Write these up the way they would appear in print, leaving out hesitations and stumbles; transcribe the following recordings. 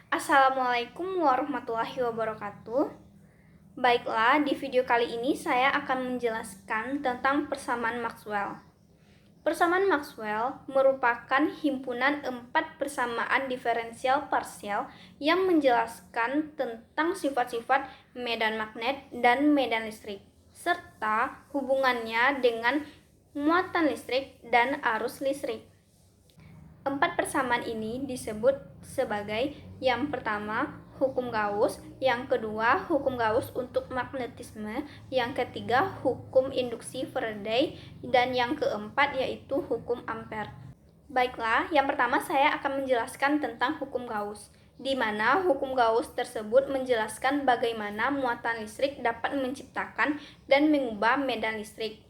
Assalamualaikum warahmatullahi wabarakatuh. Baiklah, di video kali ini saya akan menjelaskan tentang persamaan Maxwell. Persamaan Maxwell merupakan himpunan 4 persamaan diferensial parsial yang menjelaskan tentang sifat-sifat medan magnet dan medan listrik, serta hubungannya dengan muatan listrik dan arus listrik. 4 persamaan ini disebut sebagai yang pertama, hukum Gauss, yang kedua, hukum Gauss untuk magnetisme, yang ketiga, hukum induksi Faraday, dan yang keempat yaitu hukum Ampere. Baiklah, yang pertama saya akan menjelaskan tentang hukum Gauss, di mana hukum Gauss tersebut menjelaskan bagaimana muatan listrik dapat menciptakan dan mengubah medan listrik.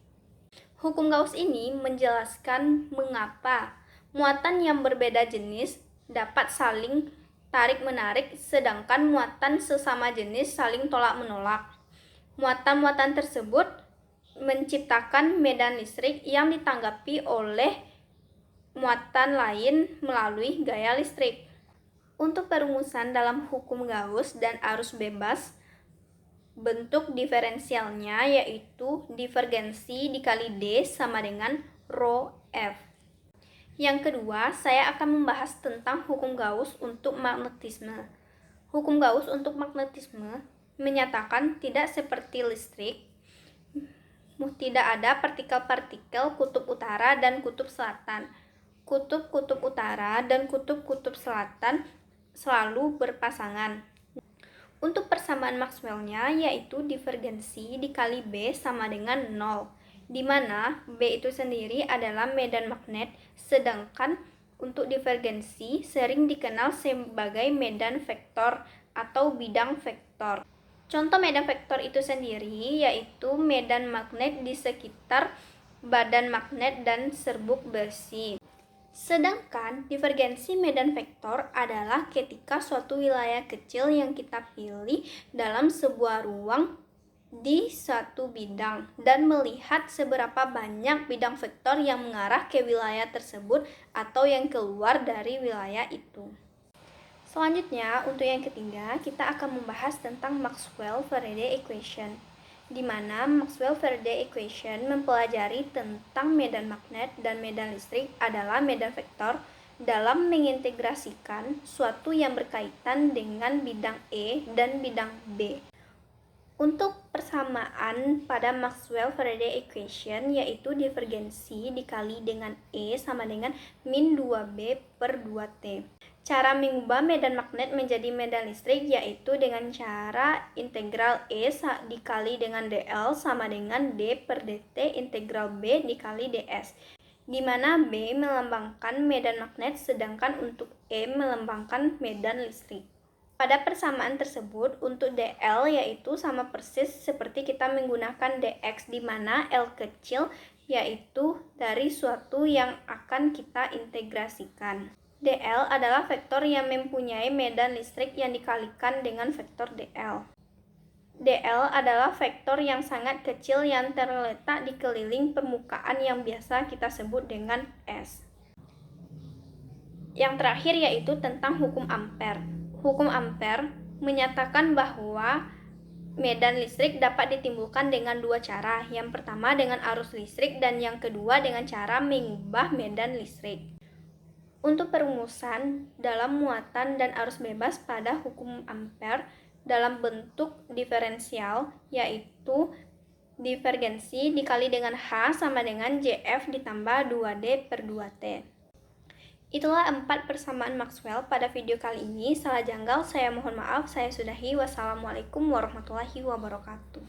Hukum Gauss ini menjelaskan mengapa muatan yang berbeda jenis dapat saling tarik-menarik, sedangkan muatan sesama jenis saling tolak-menolak. Muatan-muatan tersebut menciptakan medan listrik yang ditanggapi oleh muatan lain melalui gaya listrik. Untuk perumusan dalam hukum Gauss dan arus bebas, bentuk diferensialnya yaitu divergensi dikali D sama dengan rho F. Yang kedua, saya akan membahas tentang hukum Gauss untuk magnetisme. Hukum Gauss untuk magnetisme menyatakan tidak seperti listrik, tidak ada partikel-partikel kutub utara dan kutub selatan. Kutub-kutub utara dan kutub-kutub selatan selalu berpasangan. Untuk persamaan Maxwell-nya yaitu divergensi dikali B sama dengan 0. Di mana B itu sendiri adalah medan magnet, sedangkan untuk divergensi sering dikenal sebagai medan vektor atau bidang vektor. Contoh medan vektor itu sendiri yaitu medan magnet di sekitar badan magnet dan serbuk besi. Sedangkan divergensi medan vektor adalah ketika suatu wilayah kecil yang kita pilih dalam sebuah ruang di satu bidang dan melihat seberapa banyak bidang vektor yang mengarah ke wilayah tersebut atau yang keluar dari wilayah itu. Selanjutnya, untuk yang ketiga, kita akan membahas tentang Maxwell-Faraday Equation, di mana Maxwell-Faraday Equation mempelajari tentang medan magnet dan medan listrik adalah medan vektor dalam mengintegrasikan suatu yang berkaitan dengan bidang E dan bidang B. Untuk persamaan pada Maxwell-Faraday Equation yaitu divergensi dikali dengan E sama dengan min 2B per 2T. Cara mengubah medan magnet menjadi medan listrik yaitu dengan cara integral E dikali dengan dl sama dengan D per dt integral B dikali ds, di mana B melambangkan medan magnet sedangkan untuk E melambangkan medan listrik. Pada persamaan tersebut, untuk dl yaitu sama persis seperti kita menggunakan dx, di mana L kecil yaitu dari suatu yang akan kita integrasikan. dl adalah vektor yang mempunyai medan listrik yang dikalikan dengan vektor dl. dl adalah vektor yang sangat kecil yang terletak di keliling permukaan yang biasa kita sebut dengan S. Yang terakhir yaitu tentang hukum Ampere. Hukum Ampere menyatakan bahwa medan listrik dapat ditimbulkan dengan dua cara. Yang pertama dengan arus listrik dan yang kedua dengan cara mengubah medan listrik. Untuk perumusan dalam muatan dan arus bebas pada hukum Ampere dalam bentuk diferensial yaitu divergensi dikali dengan H sama dengan JF ditambah 2D per 2T. Itulah 4 persamaan Maxwell pada video kali ini. Salah janggal saya mohon maaf, saya sudahi. Wassalamualaikum warahmatullahi wabarakatuh.